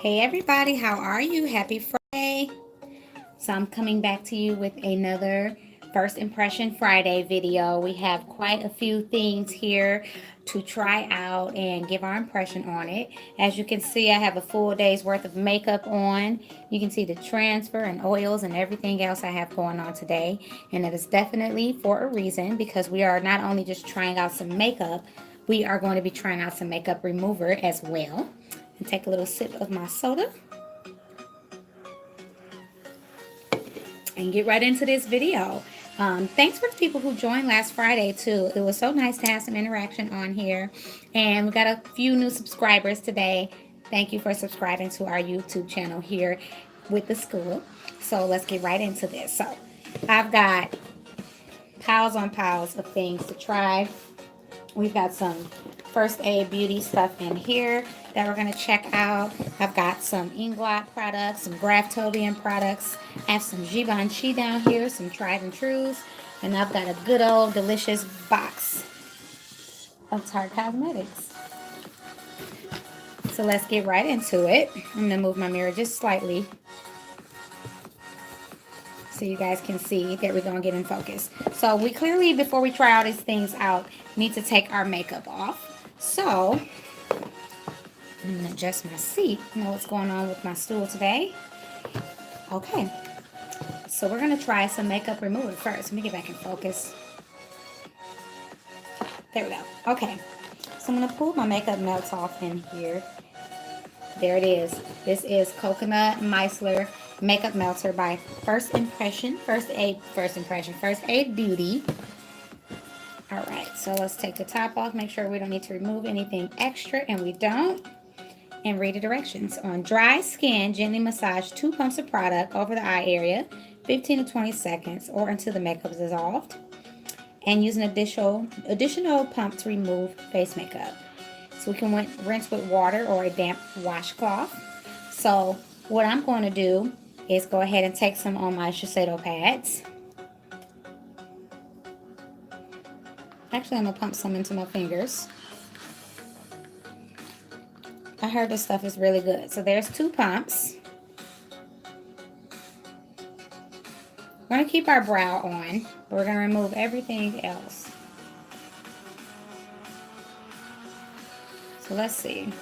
Hey everybody, how are you? Happy Friday. So I'm coming back to you with another First Impression Friday video. We have quite a few things here to try out and give our impression on it. As you can see, I have a full day's worth of makeup on. You can see the transfer and oils and everything else I have going on today. And it is definitely for a reason, because we are not only just trying out some makeup, we are going to be trying out some makeup remover as well. And take a little sip of my soda and get right into this video. Thanks for the people who joined last Friday too. It was so nice to have some interaction on here, and we got a few new subscribers today. Thank you for subscribing to our YouTube channel here with the school. So let's get right into this. So I've got piles on piles of things to try. We've got some First Aid Beauty stuff in here that we're going to check out. I've got some Inglot products, some Graftobian products. I have some Givenchy down here, some tried and trues. And I've got a good old delicious box of Tarte Cosmetics. So let's get right into it. I'm going to move my mirror just slightly so you guys can see that we're going to get in focus. So we clearly, before we try all these things out, need to take our makeup off. So I'm going to adjust my seat. You know what's going on with my stool today. Okay, so we're going to try some makeup remover first. Let me get back in focus. There we go. Okay, so I'm going to pull my makeup melts off in here. There it is. This is Coconut Micellar Makeup Melter by First Aid Beauty. All right, so let's take the top off. Make sure we don't need to remove anything extra, and we don't. And read the directions. On dry skin, gently massage 2 pumps of product over the eye area, 15 to 20 seconds, or until the makeup is dissolved. And use an additional pump to remove face makeup. So we can rinse with water or a damp washcloth. So what I'm going to do is go ahead and take some on my Shiseido pads. Actually, I'm going to pump some into my fingers. I heard this stuff is really good. So there's 2 pumps. We're going to keep our brow on, but we're going to remove everything else. So let's see.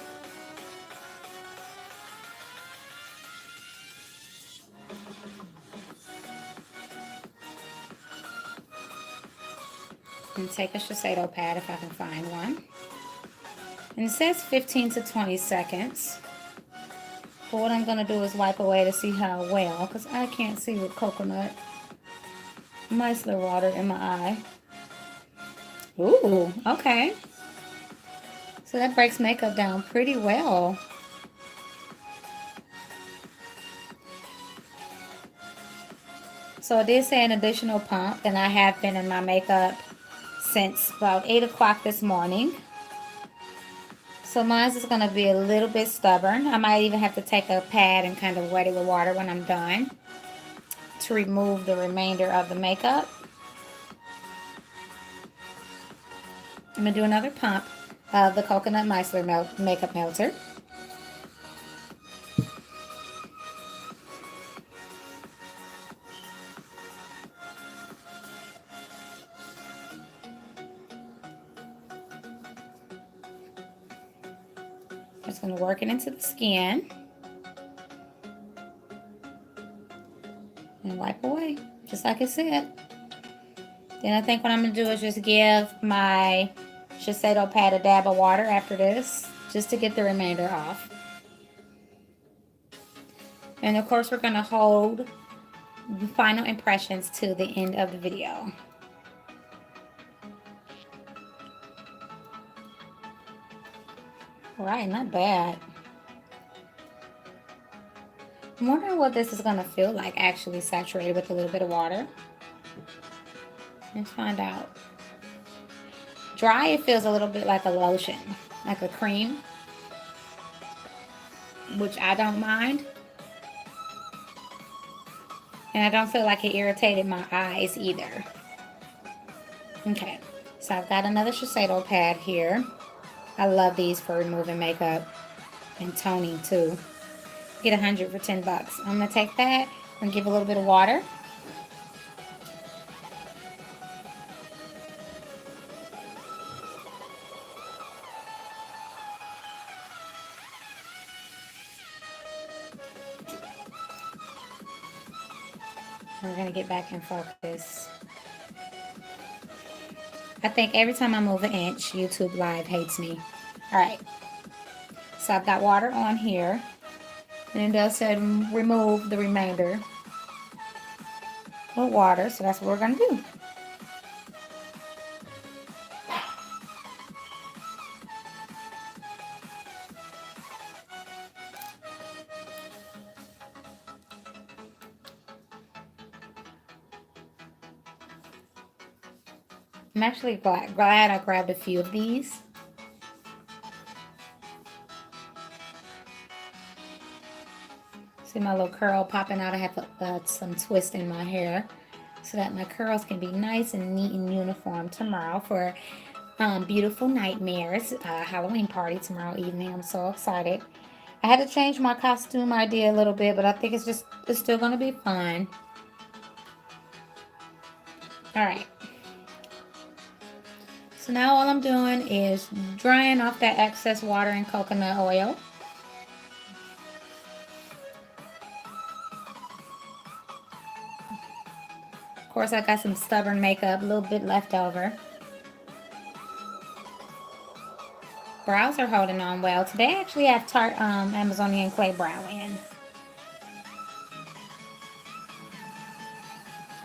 And take a Shiseido pad if I can find one. And it says 15 to 20 seconds. But what I'm going to do is wipe away to see how well, because I can't see with coconut micellar water in my eye. Ooh, okay. So that breaks makeup down pretty well. So it did say an additional pump, and I have been in my makeup since about 8 o'clock this morning. So mine is going to be a little bit stubborn. I might even have to take a pad and kind of wet it with water when I'm done to remove the remainder of the makeup. I'm going to do another pump of the Coconut Micellar Makeup Melter. Just going to work it into the skin and wipe away, just like it said. Then I think what I'm going to do is just give my Shiseido pad a dab of water after this, just to get the remainder off. And of course, we're going to hold the final impressions to the end of the video. All right, not bad. I'm wondering what this is going to feel like actually saturated with a little bit of water. Let's find out. Dry, it feels a little bit like a lotion, like a cream, which I don't mind. And I don't feel like it irritated my eyes either. Okay, so I've got another Shiseido pad here. I love these for removing makeup and toning too. get 100 for 10 bucks. I'm gonna take that and give a little bit of water. We're gonna get back in focus. I think every time I move an inch, YouTube Live hates me. All right, so I've got water on here, and it does say remove the remainder with water, so that's what we're gonna do. I'm actually glad I grabbed a few of these. See my little curl popping out. I have some twist in my hair so that my curls can be nice and neat and uniform tomorrow for Beautiful Nightmares Halloween party tomorrow evening. I'm so excited. I had to change my costume idea a little bit, but I think it's still going to be fun. All right. So now all I'm doing is drying off that excess water and coconut oil. Of course, I got some stubborn makeup, a little bit left over. Brows are holding on well. Today I actually have Tarte Amazonian Clay Brow in.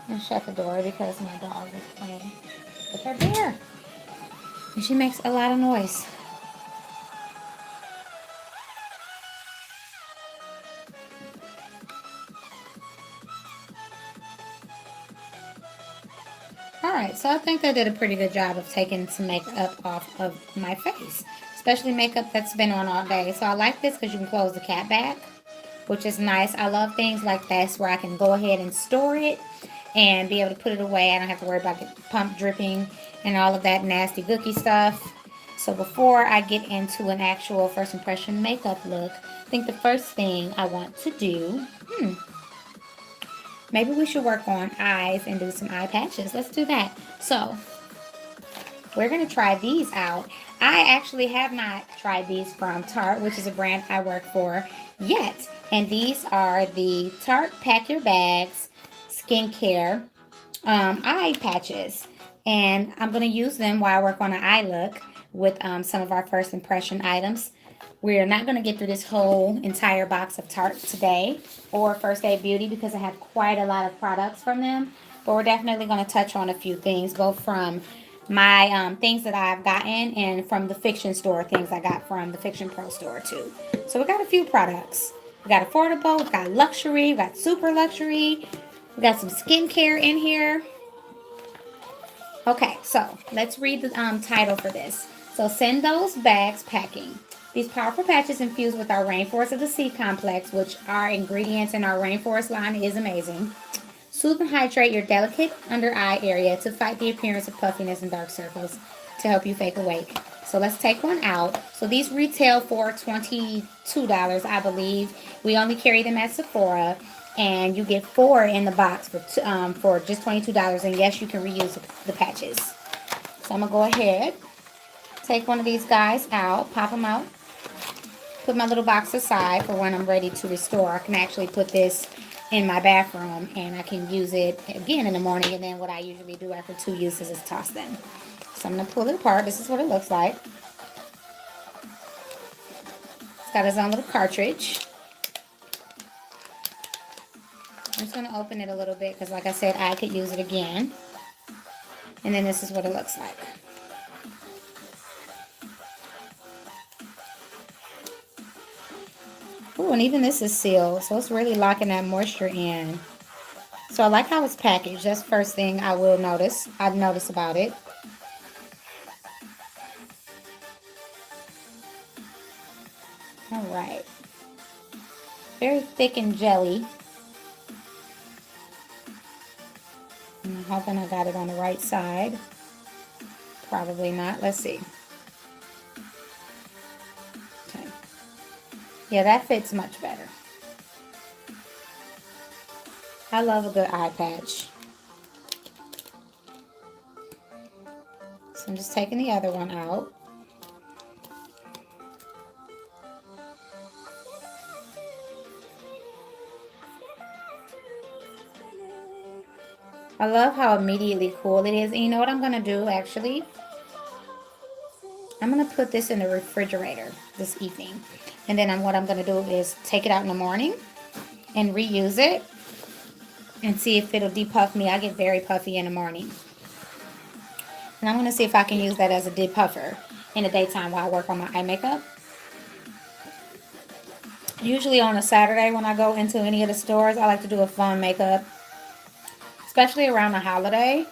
And shut the door because my dog is playing with her bear. And she makes a lot of noise. Alright, so I think I did a pretty good job of taking some makeup off of my face. Especially makeup that's been on all day. So I like this because you can close the cap back, which is nice. I love things like this where I can go ahead and store it and be able to put it away. I don't have to worry about the pump dripping and all of that nasty gooky stuff. So before I get into an actual first impression makeup look, I think the first thing I want to do, maybe we should work on eyes and do some eye patches. Let's do that. So we're going to try these out. I actually have not tried these from Tarte, which is a brand I work for, yet. And these are the Tarte Pack Your Bags Skincare eye patches. And I'm going to use them while I work on an eye look with some of our first impression items. We're not going to get through this whole entire box of Tarte today or First Aid Beauty because I have quite a lot of products from them. But we're definitely going to touch on a few things, both from my things that I've gotten and from the Fiction store, things I got from the Fiction Pro store too. So we got a few products. We got affordable, we got luxury, we got super luxury, we got some skincare in here. Okay, so let's read the title for this. So send those bags packing. These powerful patches infused with our Rainforest of the Sea complex, which our ingredients in our Rainforest line is amazing. Soothe and hydrate your delicate under eye area to fight the appearance of puffiness and dark circles to help you fake awake. So let's take one out. So these retail for $22, I believe. We only carry them at Sephora. And you get 4 in the box for just $22. And yes, you can reuse the patches. So I'm going to go ahead, take one of these guys out, pop them out, put my little box aside for when I'm ready to restore. I can actually put this in my bathroom and I can use it again in the morning. And then what I usually do after 2 uses is toss them. So I'm going to pull it apart. This is what it looks like. It's got its own little cartridge. I'm just going to open it a little bit because, like I said, I could use it again. And then this is what it looks like. Ooh, and even this is sealed, so it's really locking that moisture in. So I like how it's packaged. That's the first thing I will notice. I've noticed about it. All right. Very thick and jelly. I'm hoping I got it on the right side. Probably not. Let's see. Okay. Yeah, that fits much better. I love a good eye patch. So I'm just taking the other one out. I love how immediately cool it is. And you know what I'm going to do actually? I'm going to put this in the refrigerator this evening. And then what I'm going to do is take it out in the morning and reuse it and see if it'll depuff me. I get very puffy in the morning. And I'm going to see if I can use that as a depuffer in the daytime while I work on my eye makeup. Usually on a Saturday when I go into any of the stores, I like to do a fun makeup, especially around the holiday.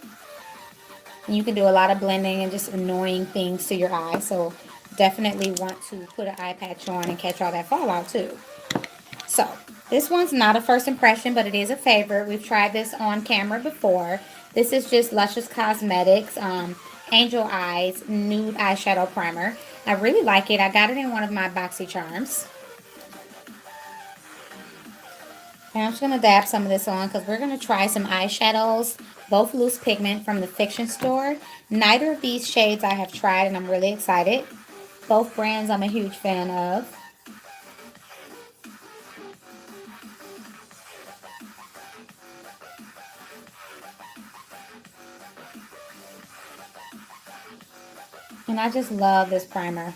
And you can do a lot of blending and just annoying things to your eyes. So definitely want to put an eye patch on and catch all that fallout too. So this one's not a first impression, but it is a favorite. We've tried this on camera before. This is just Luscious Cosmetics Angel Eyes Nude Eyeshadow Primer. I really like it. I got it in one of my BoxyCharms. And I'm just going to dab some of this on because we're going to try some eyeshadows, both loose pigment from the Fiction Store. Neither of these shades I have tried and I'm really excited. Both brands I'm a huge fan of. And I just love this primer.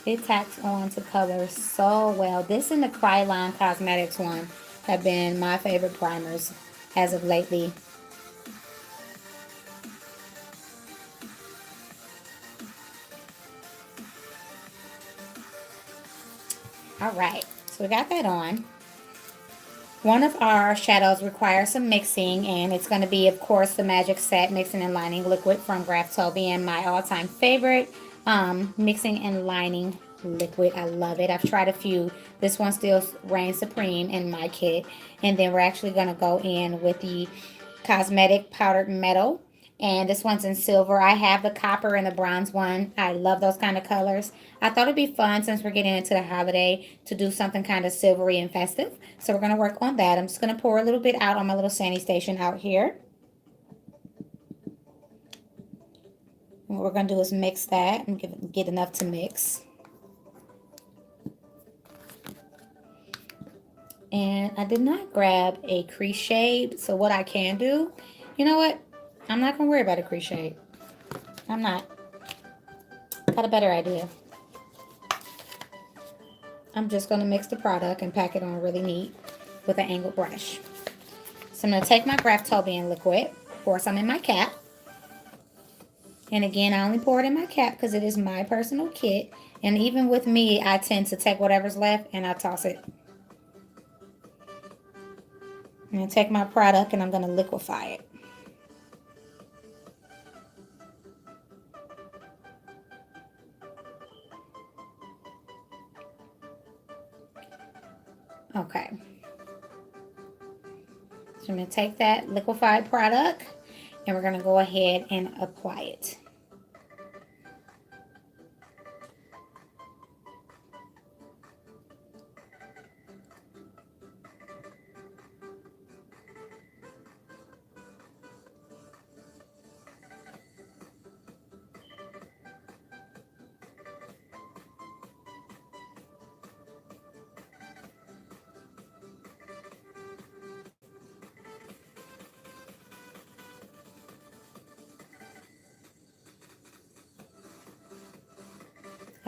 It tacks on to color so well. This and the Kryolan Cosmetics one have been my favorite primers as of lately. Alright, so we got that on. One of our shadows requires some mixing, and it's going to be, of course, the Magic Set Mixing and Lining Liquid from Graftobian, my all-time favorite mixing and lining liquid. I love it. I've tried a few. This one still reigns supreme in my kit. And then we're actually going to go in with the Cosmetic Powdered Metal. And this one's in silver. I have the copper and the bronze one. I love those kind of colors. I thought it'd be fun since we're getting into the holiday to do something kind of silvery and festive. So we're going to work on that. I'm just going to pour a little bit out on my little Sani Station out here. And what we're going to do is mix that and get enough to mix. And I did not grab a crease shade. So what I can do, you know what? I'm not going to worry about a crease shade. I'm not. Got a better idea. I'm just going to mix the product and pack it on really neat with an angled brush. So I'm going to take my Graftobian liquid, pour some in my cap. And again, I only pour it in my cap because it is my personal kit. And even with me, I tend to take whatever's left and I toss it. I'm going to take my product and I'm going to liquefy it. Okay. So I'm going to take that liquefied product and we're going to go ahead and apply it.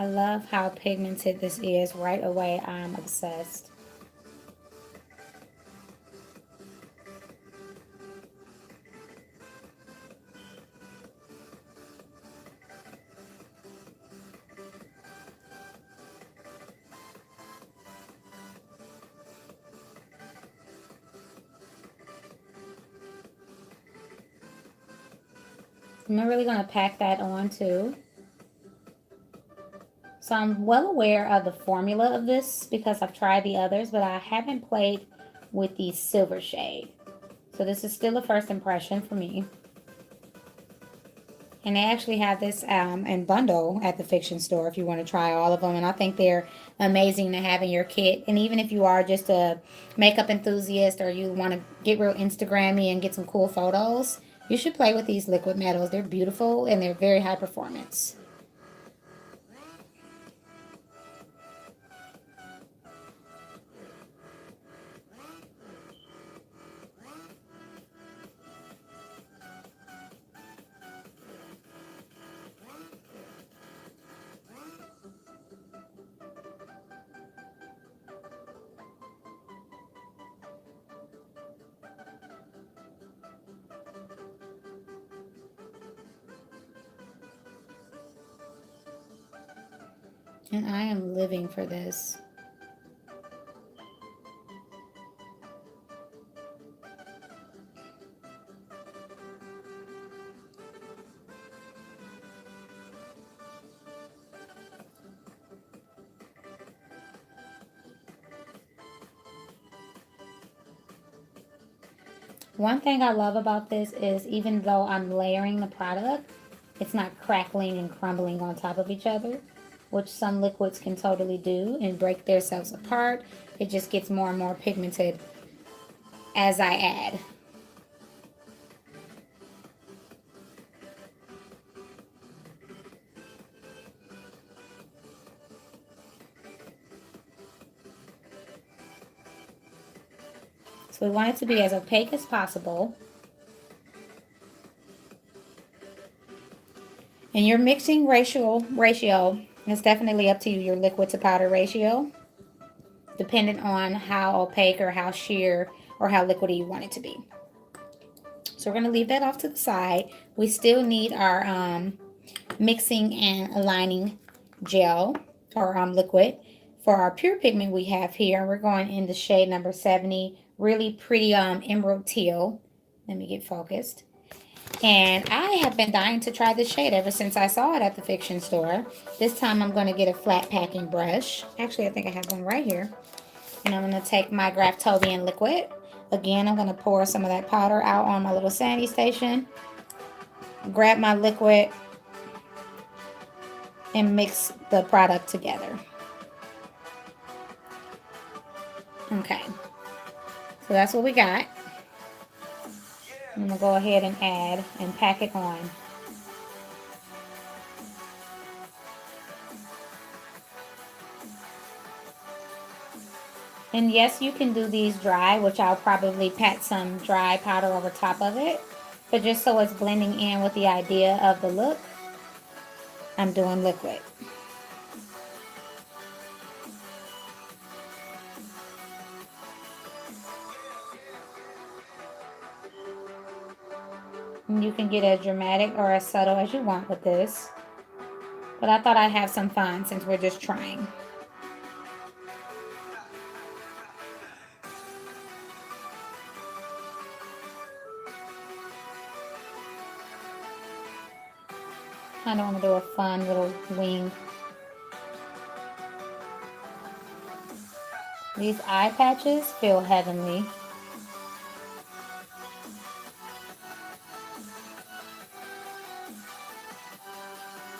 I love how pigmented this is. Right away, I'm obsessed. I'm really going to pack that on too. So I'm well aware of the formula of this because I've tried the others, but I haven't played with the silver shade. So this is still a first impression for me. And they actually have this in bundle at the Fiction Store if you want to try all of them. And I think they're amazing to have in your kit. And even if you are just a makeup enthusiast or you want to get real Instagrammy and get some cool photos, you should play with these liquid metals. They're beautiful and they're very high performance. And I am living for this. One thing I love about this is even though I'm layering the product, it's not crackling and crumbling on top of each other, which some liquids can totally do and break themselves apart. It just gets more and more pigmented as I add. So we want it to be as opaque as possible. And your mixing ratio is definitely up to you, your liquid to powder ratio, depending on how opaque or how sheer or how liquidy you want it to be. So we're going to leave that off to the side. We still need our mixing and aligning gel or liquid. For our pure pigment we have here, we're going in the shade number 70. Really pretty emerald teal. Let me get focused. And I have been dying to try this shade ever since I saw it at the Fiction Store. This time I'm going to get a flat packing brush. Actually, I think I have one right here. And I'm going to take my Graftobian liquid. Again, I'm going to pour some of that powder out on my little sandy station. Grab my liquid and mix the product together. Okay. So that's what we got. I'm going to go ahead and add and pack it on. And yes, you can do these dry, which I'll probably pat some dry powder over top of it. But just so it's blending in with the idea of the look, I'm doing liquid. And you can get as dramatic or as subtle as you want with this. But I thought I'd have some fun since we're just trying. I don't want to do a fun little wing. These eye patches feel heavenly.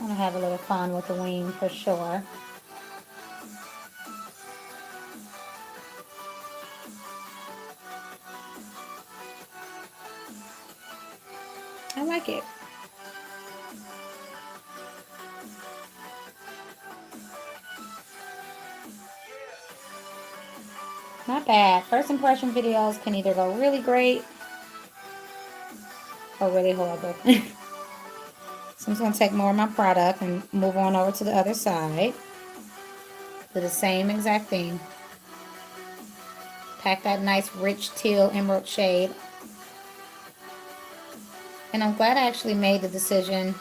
I'm going to have a little fun with the wing for sure. I like it. Not bad. First impression videos can either go really great or really horrible. So I'm just going to take more of my product and move on over to the other side. Do the same exact thing. Pack that nice rich teal emerald shade. And I'm glad I actually made the decision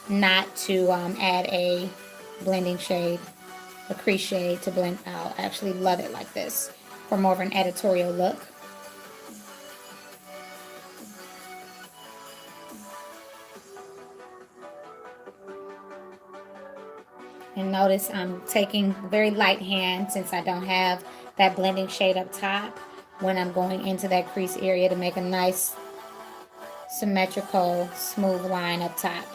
not to add a blending shade, a crease shade to blend out. I actually love it like this for more of an editorial look. And notice I'm taking very light hand since I don't have that blending shade up top when I'm going into that crease area to make a nice symmetrical, smooth line up top.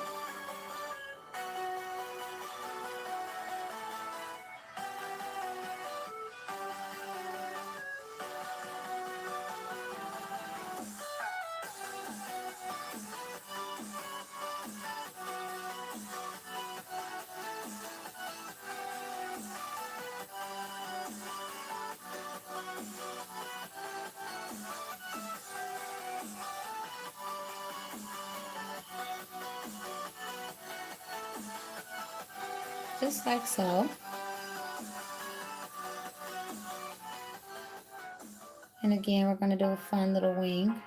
Just like so. And again, we're going to do a fun little wing.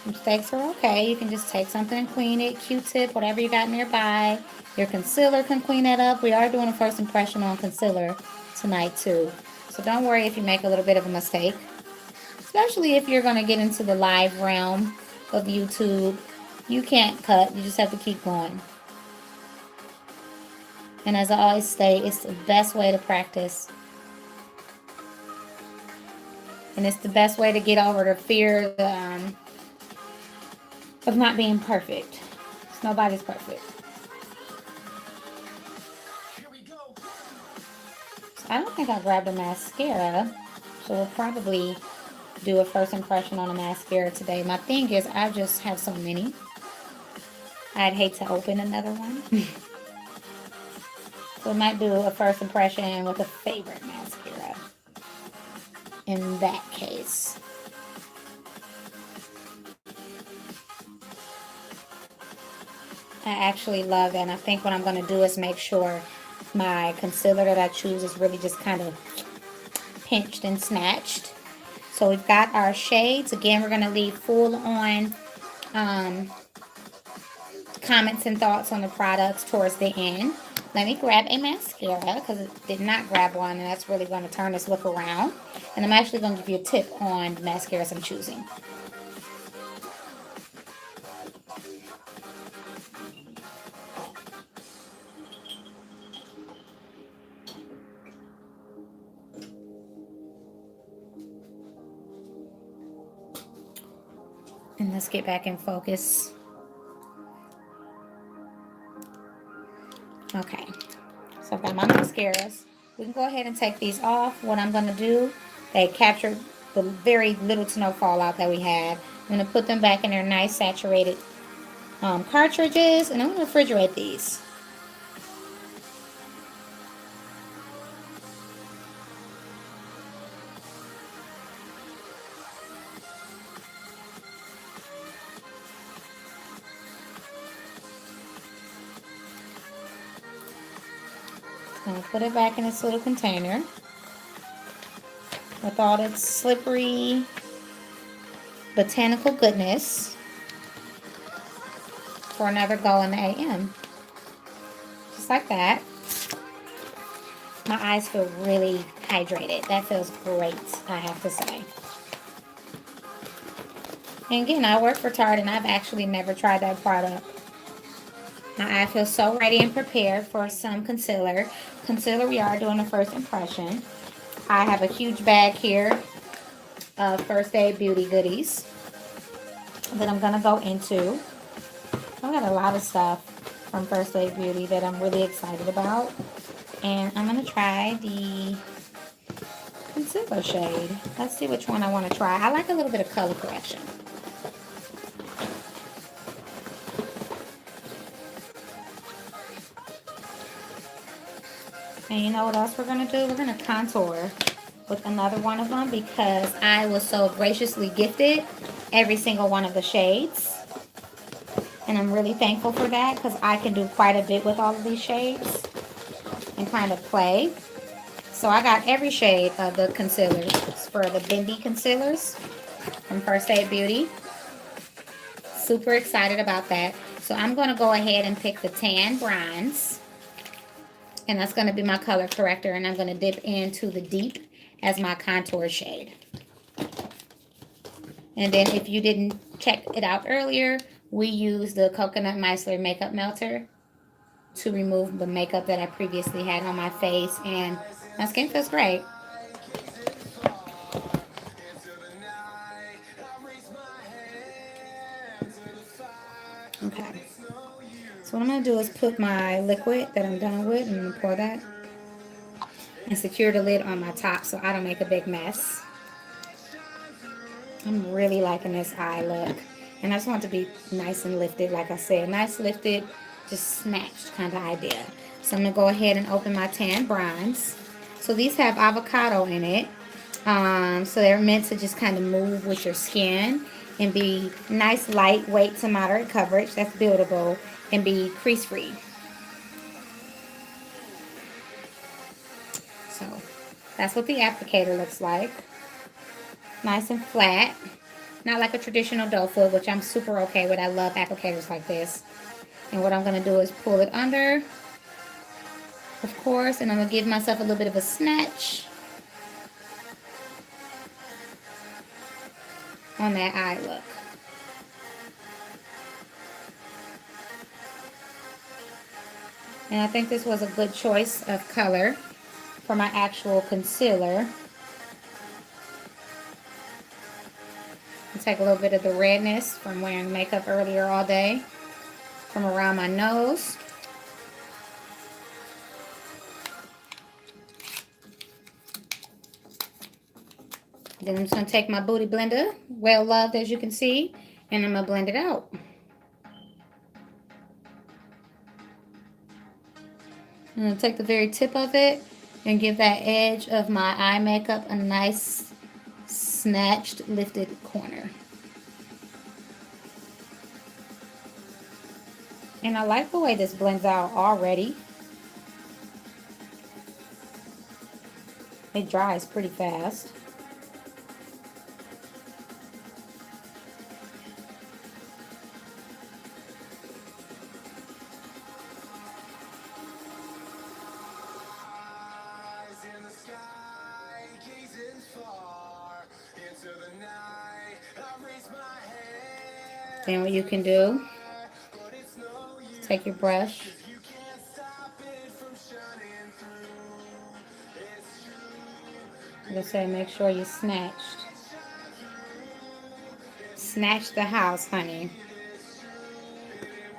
Mistakes are okay. You can just take something and clean it. Q-tip, whatever you got nearby. Your concealer can clean that up. We are doing a first impression on concealer tonight too. So don't worry if you make a little bit of a mistake. Especially if you're going to get into the live realm of YouTube. You can't cut. You just have to keep going. And as I always say, it's the best way to practice. And it's the best way to get over the fear of not being perfect. Nobody's perfect. So I don't think I grabbed a mascara. So we'll probably do a first impression on a mascara today. My thing is I just have so many. I'd hate to open another one. So I might do a first impression with a favorite mascara. In that case. I actually love it, and I think what I'm going to do is make sure my concealer that I choose is really just kind of pinched and snatched. So we've got our shades. Again, we're going to leave full on comments and thoughts on the products towards the end. Let me grab a mascara because I did not grab one, and that's really going to turn this look around. And I'm actually going to give you a tip on the mascaras I'm choosing. And let's get back in focus. Okay, so I've got my mascaras. We can go ahead and take these off. What I'm going to do, they captured the very little to no fallout that we had. I'm going to put them back in their nice saturated cartridges, and I'm going to refrigerate these. I'm going to put it back in this little container with all its slippery botanical goodness for another go in the AM. Just like that. My eyes feel really hydrated. That feels great, I have to say. And again, I work for Tarte, and I've actually never tried that product. Now I feel so ready and prepared for some concealer. Concealer, we are doing a first impression. I have a huge bag here of First Aid Beauty goodies that I'm going to go into. I've got a lot of stuff from First Aid Beauty that I'm really excited about. And I'm going to try the concealer shade. Let's see which one I want to try. I like a little bit of color correction. And you know what else we're going to do? We're going to contour with another one of them because I was so graciously gifted every single one of the shades. And I'm really thankful for that because I can do quite a bit with all of these shades and kind of play. So I got every shade of the concealers for the Bendy concealers from First Aid Beauty. super excited about that. So I'm going to go ahead and pick the Tan Bronze. And that's going to be my color corrector. And I'm going to dip into the Deep as my contour shade. And then if you didn't check it out earlier, we used the Coconut Micellar Makeup Melter to remove the makeup that I previously had on my face. And my skin feels great. Okay. So what I'm going to do is put my liquid that I'm done with, and I'm going to pour that and secure the lid on my top so I don't make a big mess. I'm really liking this eye look. And I just want it to be nice and lifted, like I said. Nice lifted, just snatched kind of idea. So I'm going to go ahead and open my Tan Bronze. So these have avocado in it. So they're meant to just kind of move with your skin and be nice, lightweight to moderate coverage. That's buildable and be crease free. So that's what the applicator looks like. Nice and flat. Not like a traditional doe foot, which I'm super okay with. I love applicators like this. And what I'm going to do is pull it under, of course, and I'm going to give myself a little bit of a snatch on that eye look. And I think this was a good choice of color for my actual concealer. I'll take a little bit of the redness from wearing makeup earlier all day from around my nose. Then I'm just going to take my Booty Blender, well loved as you can see, and I'm going to blend it out. I'm going to take the very tip of it and give that edge of my eye makeup a nice snatched, lifted corner. And I like the way this blends out already. It dries pretty fast. Then what you can do, take your brush, like I said, make sure you snatched. Snatch the house, honey.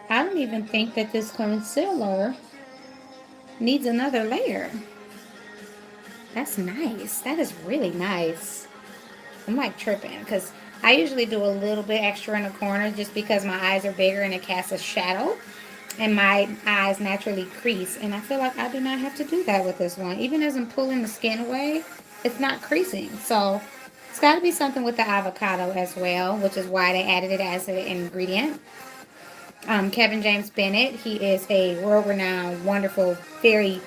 I don't even think that this concealer needs another layer. That's nice. That is really nice. I'm like tripping because I usually do a little bit extra in the corner just because my eyes are bigger and it casts a shadow and my eyes naturally crease, and I feel like I do not have to do that with this one. Even as I'm pulling the skin away, it's not creasing. So it's got to be something with the avocado as well, which is why they added it as an ingredient. Kevin James Bennett, he is a world-renowned, wonderful, very,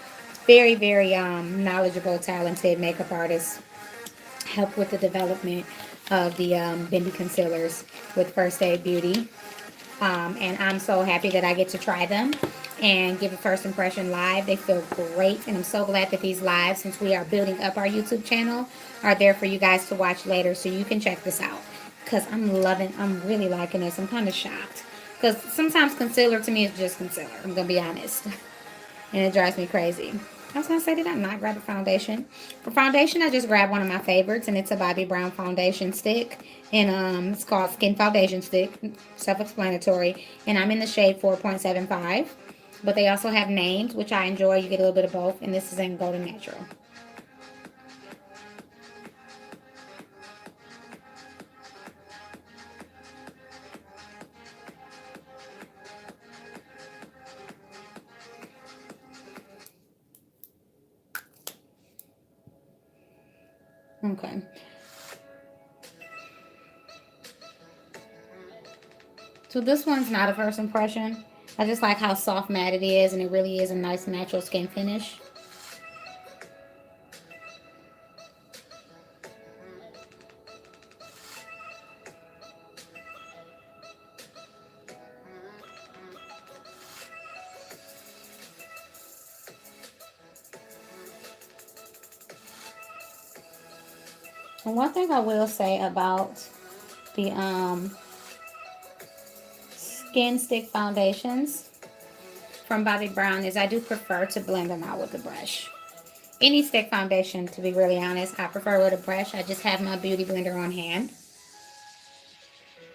very, very knowledgeable, talented makeup artist. Helped with the development of the Bendy concealers with First Aid Beauty. And I'm so happy that I get to try them and give a first impression live. They feel great, and I'm so glad that these lives, since we are building up our YouTube channel, are there for you guys to watch later so you can check this out. Because I'm really liking this. I'm kind of shocked. Because sometimes concealer to me is just concealer. I'm going to be honest. And it drives me crazy. I was going to say, did I not grab a foundation? For foundation, I just grabbed one of my favorites, and it's a Bobbi Brown foundation stick. And it's called Skin Foundation Stick. Self-explanatory. And I'm in the shade 4.75. But they also have names, which I enjoy. You get a little bit of both. And this is in Golden Natural. Okay. So this one's not a first impression. I just like how soft matte it is, and it really is a nice natural skin finish. And one thing I will say about the Skin Stick foundations from Bobbi Brown is I do prefer to blend them out with a brush. Any stick foundation, to be really honest, I prefer with a brush. I just have my beauty blender on hand.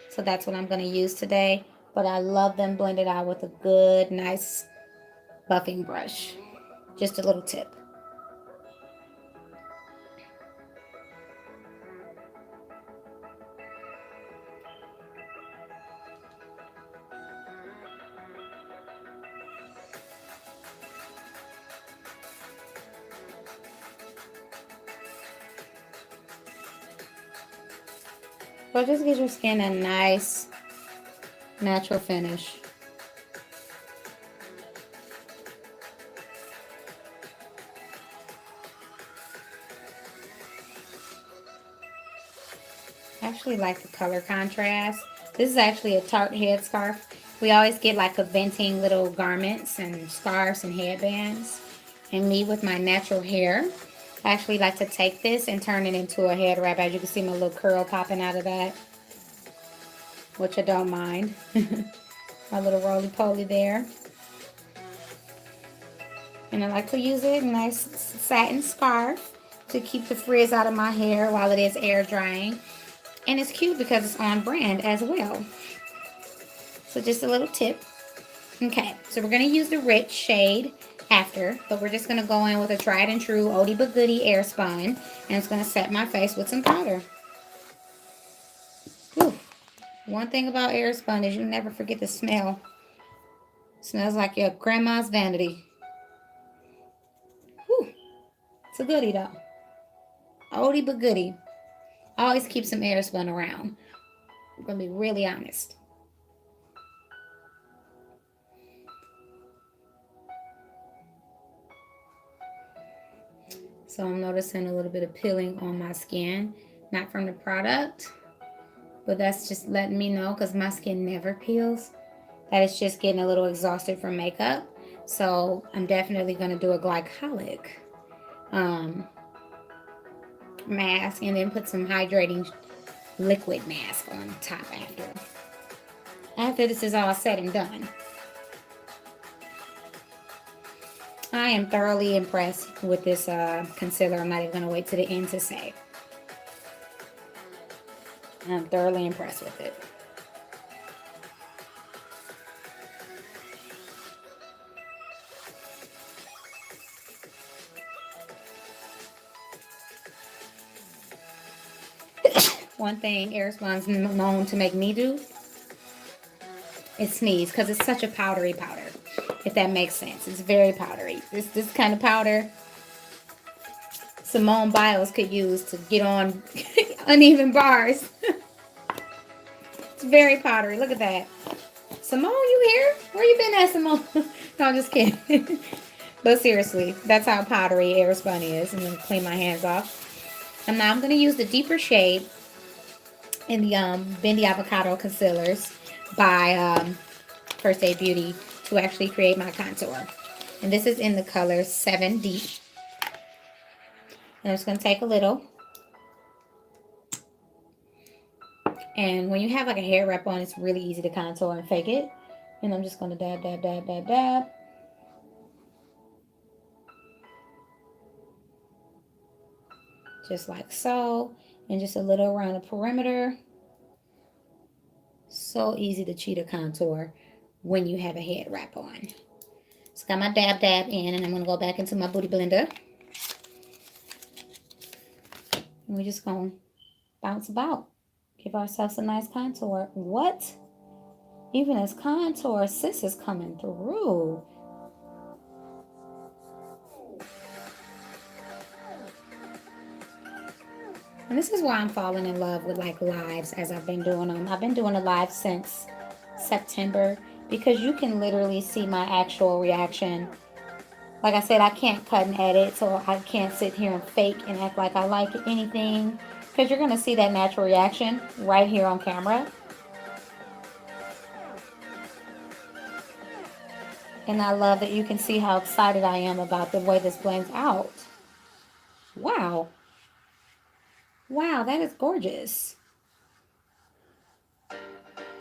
So that's what I'm going to use today. But I love them blended out with a good, nice buffing brush. Just a little tip. So it just gives your skin a nice, natural finish. I actually like the color contrast. This is actually a Tarte headscarf. We always get like a venting little garments and scarves and headbands. And me with my natural hair, I actually like to take this and turn it into a head wrap. As you can see my little curl popping out of that, which I don't mind. My little roly-poly there. And I like to use it in a nice satin scarf to keep the frizz out of my hair while it is air drying. And it's cute because it's on brand as well. So just a little tip. Okay, so we're going to use the rich shade after, but we're just going to go in with a tried and true Oldie But Goodie Airspun, and it's going to set my face with some powder. Whew. One thing about Airspun is you never forget the smell. It smells like your grandma's vanity. Whew. It's a goodie though. Oldie But Goodie. Always keep some Airspun around. I'm going to be really honest. So I'm noticing a little bit of peeling on my skin. Not from the product, but that's just letting me know, because my skin never peels, that it's just getting a little exhausted from makeup. So I'm definitely going to do a glycolic mask and then put some hydrating liquid mask on top after this is all said and done. I am thoroughly impressed with this concealer. I'm not even going to wait to the end to say. I'm thoroughly impressed with it. One thing Airspun's known to make me do is sneeze, because it's such a powdery powder, if that makes sense. It's very powdery. This kind of powder Simone Biles could use to get on uneven bars. It's very powdery. Look at that. Simone, you here? Where you been at, Simone? No, I'm just kidding. But seriously, that's how powdery Airspun is. I'm going to clean my hands off. And now I'm going to use the deeper shade in the Bendy Avocado Concealers by First Aid Beauty to actually create my contour. And this is in the color 7D. And I'm just going to take a little. And when you have like a hair wrap on, it's really easy to contour and fake it. And I'm just going to dab, dab, dab, dab, dab. Just like so. And just a little around the perimeter. So easy to cheat a contour when you have a head wrap on. So got my dab dab in, and I'm going to go back into my Beauty Blender. And we're just going to bounce about. Give ourselves a nice contour. What? Even as contour, sis is coming through. And this is why I'm falling in love with like lives as I've been doing them. I've been doing a live since September, because you can literally see my actual reaction. Like I said, I can't cut and edit, so I can't sit here and fake and act like I like anything, because you're going to see that natural reaction right here on camera. And I love that you can see how excited I am about the way this blends out. Wow. Wow, that is gorgeous.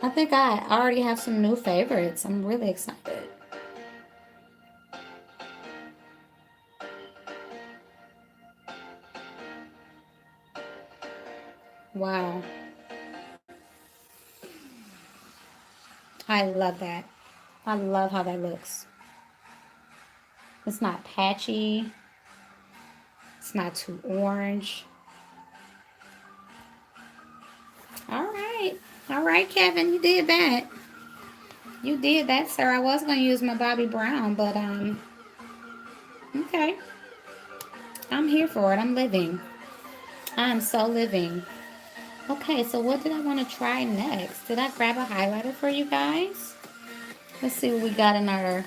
I think I already have some new favorites. I'm really excited. Wow. I love that. I love how that looks. It's not patchy. It's not too orange. All right. All right, Kevin, you did that. You did that, sir. I was going to use my Bobbi Brown, but, okay. I'm here for it. I'm living. I'm so living. Okay, so what did I want to try next? Did I grab a highlighter for you guys? Let's see what we got in our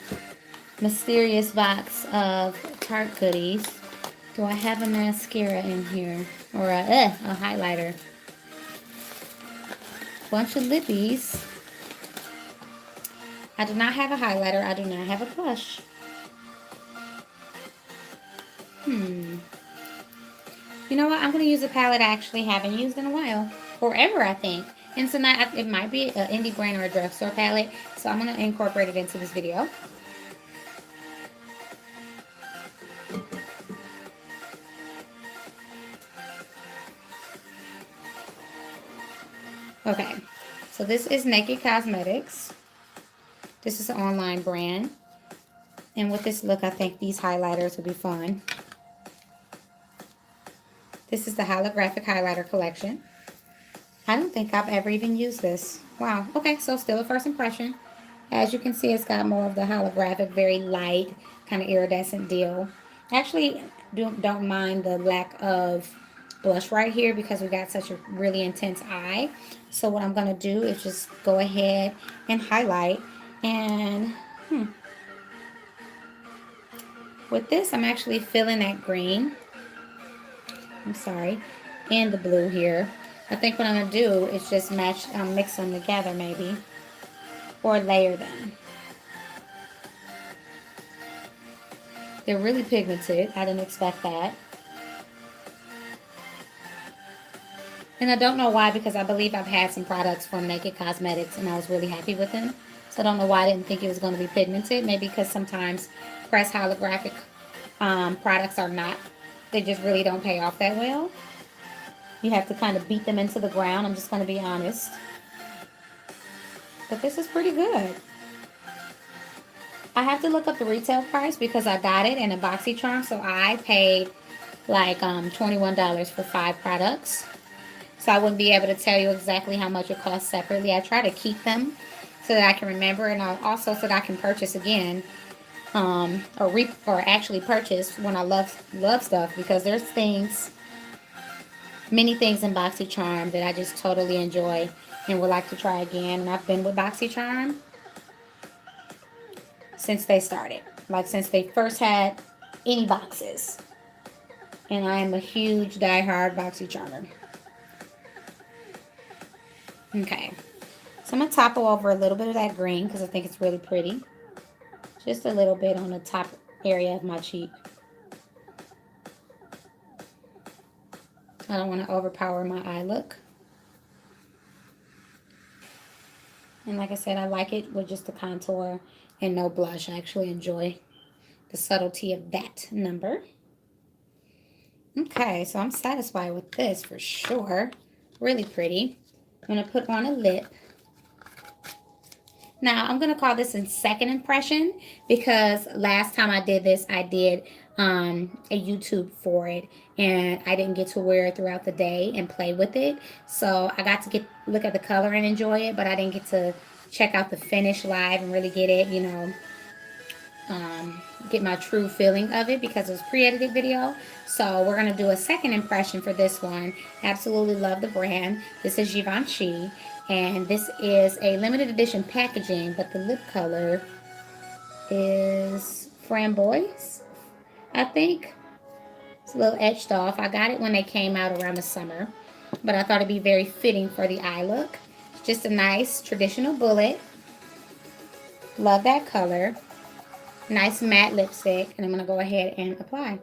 mysterious box of Tarte goodies. Do I have a mascara in here? Or a highlighter? Bunch of lippies. I do not have a highlighter. I do not have a blush. You know what? I'm going to use a palette I actually haven't used in a while. Forever, I think. And so now it might be an indie brand or a drugstore palette. So I'm going to incorporate it into this video. Okay. So this is Naked Cosmetics. This is an online brand. And with this look, I think these highlighters will be fun. This is the holographic highlighter collection. I don't think I've ever even used this. Wow. Okay, so still a first impression. As you can see, it's got more of the holographic, very light, kind of iridescent deal. Actually, don't mind the lack of blush right here because we got such a really intense eye. So what I'm going to do is just go ahead and highlight. And with this, I'm actually filling that green. I'm sorry. And the blue here. I think what I'm going to do is just mix them together maybe. Or layer them. They're really pigmented. I didn't expect that. And I don't know why, because I believe I've had some products from Naked Cosmetics and I was really happy with them. So I don't know why I didn't think it was going to be pigmented. Maybe because sometimes pressed holographic products are not. They just really don't pay off that well. You have to kind of beat them into the ground. I'm just going to be honest. But this is pretty good. I have to look up the retail price because I got it in a BoxyCharm. So I paid like $21 for 5 products. So I wouldn't be able to tell you exactly how much it costs separately. I try to keep them so that I can remember, and also so that I can purchase again, or actually purchase when I love stuff, because there's many things in BoxyCharm that I just totally enjoy and would like to try again. And I've been with BoxyCharm since they started, like since they first had any boxes. And I am a huge diehard BoxyCharmer. Okay, so I'm going to topple over a little bit of that green because I think it's really pretty. Just a little bit on the top area of my cheek. I don't want to overpower my eye look. And like I said, I like it with just the contour and no blush. I actually enjoy the subtlety of that number. Okay, so I'm satisfied with this for sure. Really pretty. I'm going to put on a lip. Now, I'm going to call this a second impression because last time I did this, I did a YouTube for it. And I didn't get to wear it throughout the day and play with it. So I got to look at the color and enjoy it. But I didn't get to check out the finish live and really get it, get my true feeling of it because it was pre-edited video. So we're going to do a second impression for this one. Absolutely love the brand. This is Givenchy. And this is a limited edition packaging, but the lip color is framboise, I think. It's a little etched off. I got it when they came out around the summer, but I thought it'd be very fitting for the eye look. Just a nice traditional bullet. Love that color. Nice matte lipstick, and I'm going to go ahead and apply.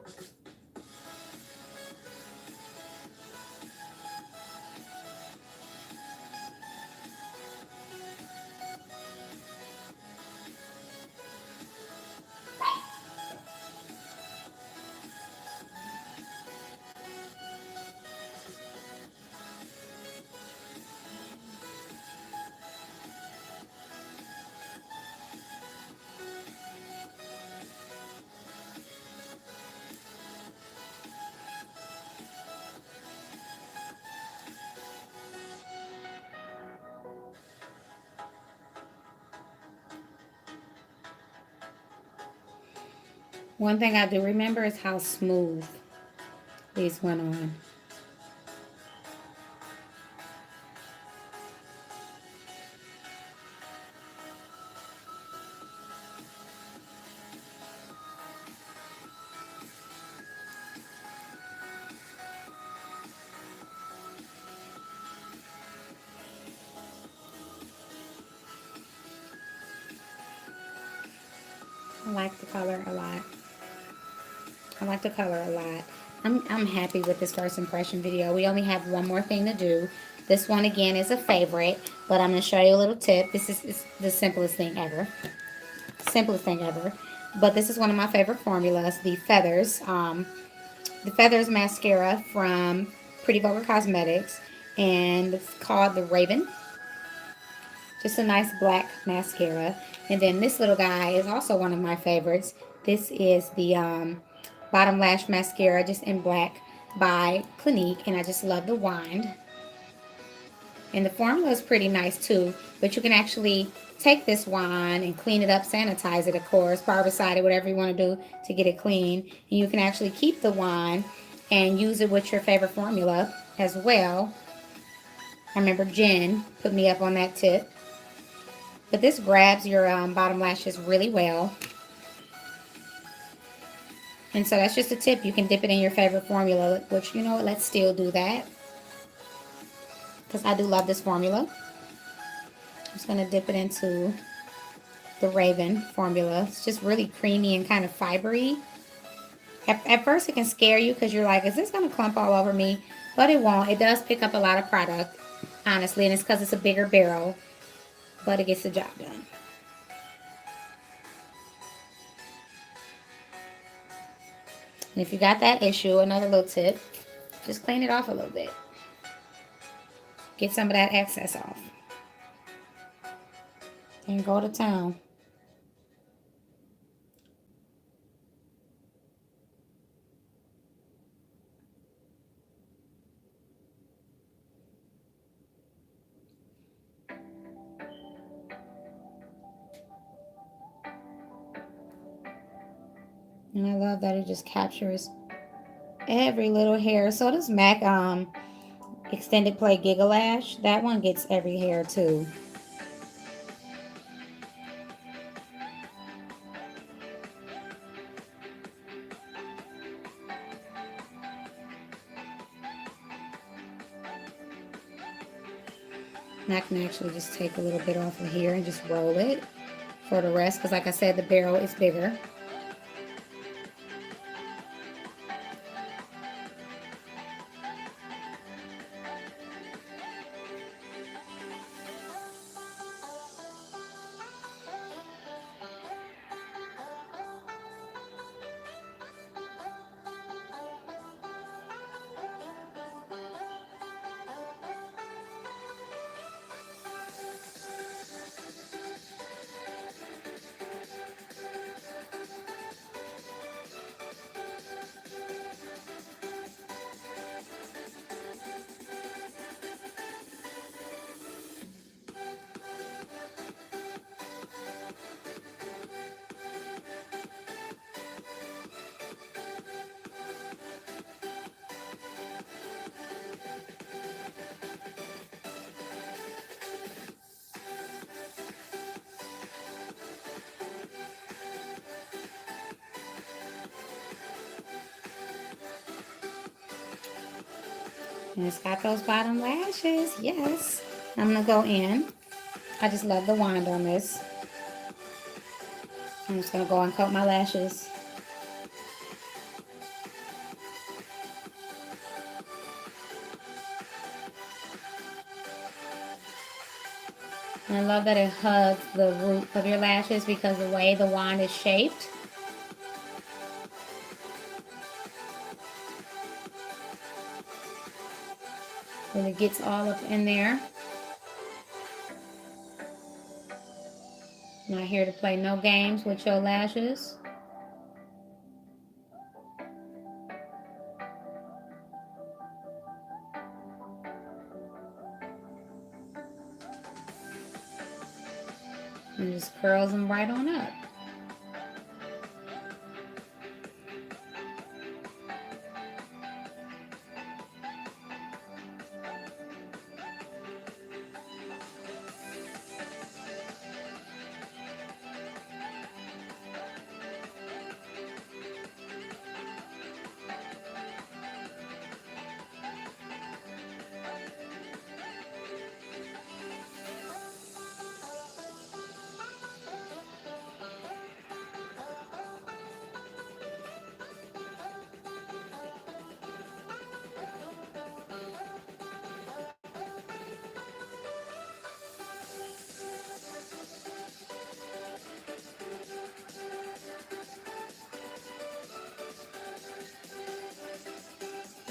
One thing I do remember is how smooth these went on. I like the color a lot. I like the color a lot. I'm happy with this first impression video. We only have one more thing to do. This one again is a favorite, but I'm going to show you a little tip. This is the simplest thing ever. Simplest thing ever. But this is one of my favorite formulas, the Feathers. The Feathers mascara from Pretty Vulgar Cosmetics, and it's called the Raven. Just a nice black mascara. And then this little guy is also one of my favorites. This is the Bottom Lash Mascara, just in black, by Clinique. And I just love the wand. And the formula is pretty nice too. But you can actually take this wand and clean it up, sanitize it, of course, barbicide it, whatever you want to do to get it clean. And you can actually keep the wand and use it with your favorite formula as well. I remember Jen put me up on that tip. But this grabs your bottom lashes really well. And so that's just a tip. You can dip it in your favorite formula, which, you know what, let's still do that. Because I do love this formula. I'm just going to dip it into the Raven formula. It's just really creamy and kind of fibery. At first it can scare you because you're like, is this going to clump all over me? But it won't. It does pick up a lot of product, honestly. And it's because it's a bigger barrel. But it gets the job done. And if you got that issue, another little tip, just clean it off a little bit. Get some of that excess off. And go to town. And I love that it just captures every little hair. So this MAC Extended Play Giga Lash, that one gets every hair too. And I can actually just take a little bit off of here and just roll it for the rest, because like I said, the barrel is bigger. And it's got those bottom lashes, yes. I'm gonna go in. I just love the wand on this. I'm just gonna go and coat my lashes. And I love that it hugs the root of your lashes because the way the wand is shaped. And it gets all up in there. I'm not here to play no games with your lashes. And just curls them right on up.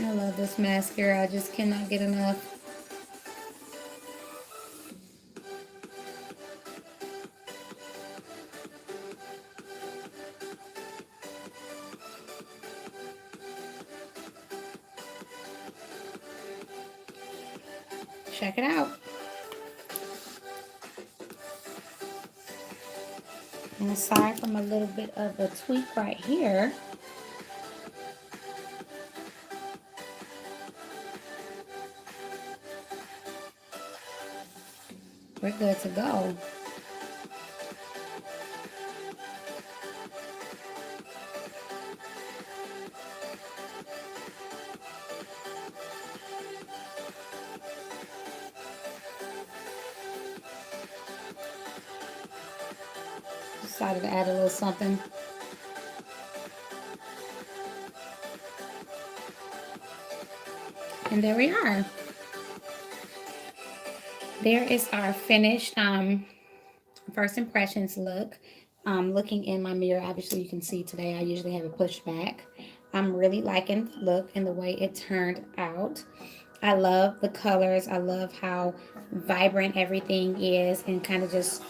I love this mascara. I just cannot get enough. Check it out. And aside from a little bit of a tweak right here, we're good to go. Decided to add a little something. And there we are. There is our finished first impressions look. Looking in my mirror, obviously you can see today I usually have it pushed back. I'm really liking the look and the way it turned out. I love the colors. I love how vibrant everything is and kind of just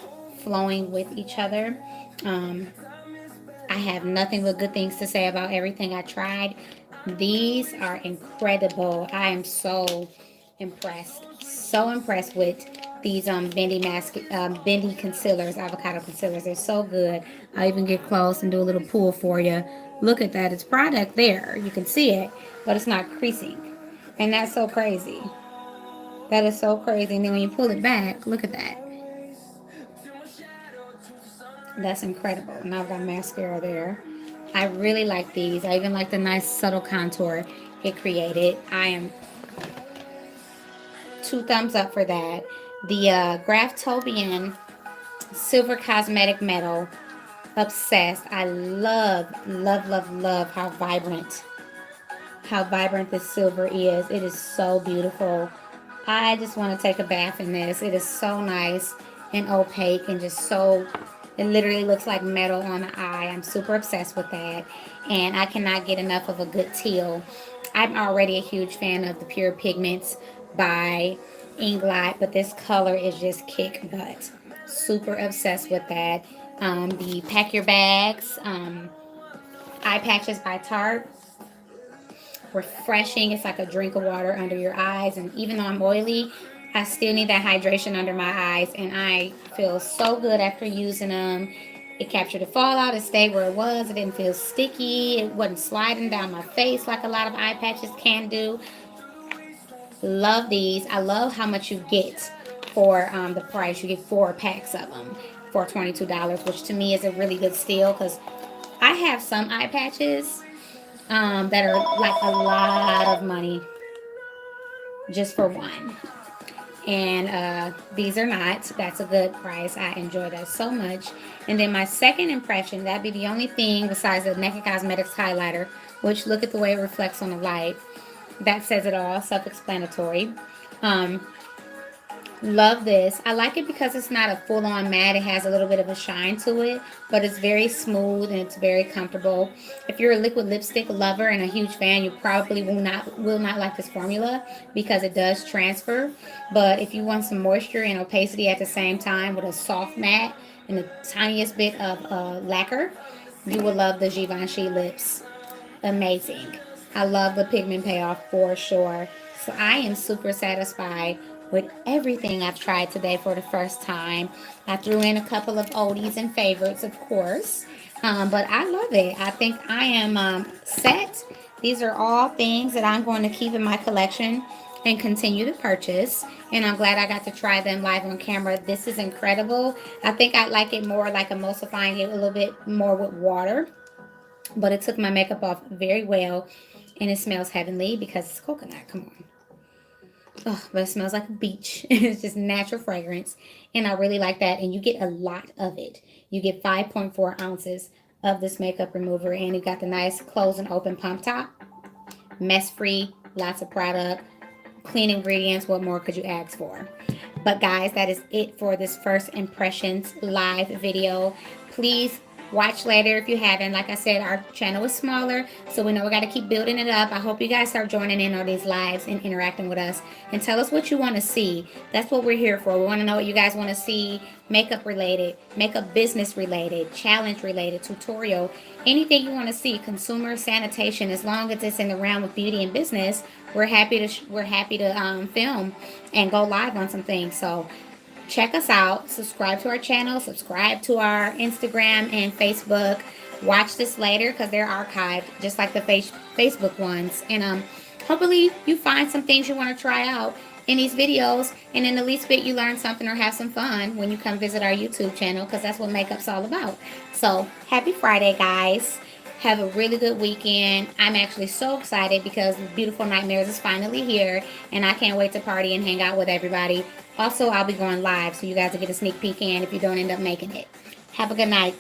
flowing with each other. I have nothing but good things to say about everything I tried. These are incredible. I am so impressed. So impressed with these bendy concealers, avocado concealers. They're so good. I'll even get close and do a little pull for you. Look at that. It's product there. You can see it, but it's not creasing. And that's so crazy. That is so crazy. And then when you pull it back, look at that. That's incredible. Now I've got mascara there. I really like these. I even like the nice subtle contour it created. I am 2 thumbs up for that. The Graftobian Silver Cosmetic Metal. Obsessed. I love, love, love, love how vibrant this silver is. It is so beautiful. I just want to take a bath in this. It is so nice and opaque and just so, it literally looks like metal on the eye. I'm super obsessed with that. And I cannot get enough of a good teal. I'm already a huge fan of the Pure Pigments by Inglot, but this color is just kick butt. Super obsessed with that. The Pack Your Bags eye patches by Tarte. Refreshing. It's like a drink of water under your eyes. And even though I'm oily, I still need that hydration under my eyes. And I feel so good after using them. It captured the fallout. It stayed where it was. It didn't feel sticky. It wasn't sliding down my face like a lot of eye patches can do. Love these. I love how much you get for the price. You get 4 packs of them for $22, which to me is a really good steal because I have some eye patches that are like a lot of money just for one. And these are not. That's a good price. I enjoy that so much. And then my second impression, that'd be the only thing besides the Naked Cosmetics highlighter, which look at the way it reflects on the light. That says it all, self-explanatory. Love this. I like it because it's not a full-on matte. It has a little bit of a shine to it, but it's very smooth and it's very comfortable. If you're a liquid lipstick lover and a huge fan, you probably will not like this formula because it does transfer. But if you want some moisture and opacity at the same time with a soft matte and the tiniest bit of lacquer, you will love the Givenchy lips. Amazing. I love the pigment payoff for sure. So I am super satisfied with everything I've tried today for the first time. I threw in a couple of oldies and favorites, of course. But I love it. I think I am set. These are all things that I'm going to keep in my collection and continue to purchase. And I'm glad I got to try them live on camera. This is incredible. I think I'd like it more like emulsifying it a little bit more with water. But it took my makeup off very well. And it smells heavenly because it's coconut. Come on. Oh, but it smells like a beach. It's just natural fragrance. And I really like that. And you get a lot of it. You get 5.4 ounces of this makeup remover. And you got the nice close and open pump top. Mess free. Lots of product. Clean ingredients. What more could you ask for? But guys, that is it for this first impressions live video. Please Watch later if you haven't. Like I said, our channel is smaller, so we know we got to keep building it up. I hope you guys start joining in on these lives and interacting with us, and tell us what you want to see. That's what we're here for. We want to know what you guys want to see: makeup related, makeup business related, challenge related, tutorial, anything you want to see, consumer sanitation. As long as it's in the realm of beauty and business, we're happy to film and go live on some things. So check us out. Subscribe to our channel. Subscribe to our Instagram and Facebook. Watch this later because they're archived, just like the Facebook ones. And hopefully you find some things you want to try out in these videos, and in the least bit you learn something or have some fun when you come visit our YouTube channel, because that's what makeup's all about. So happy Friday, guys. Have a really good weekend. I'm actually so excited because Beautiful Nightmares is finally here, and I can't wait to party and hang out with everybody. Also, I'll be going live, so you guys will get a sneak peek in if you don't end up making it. Have a good night.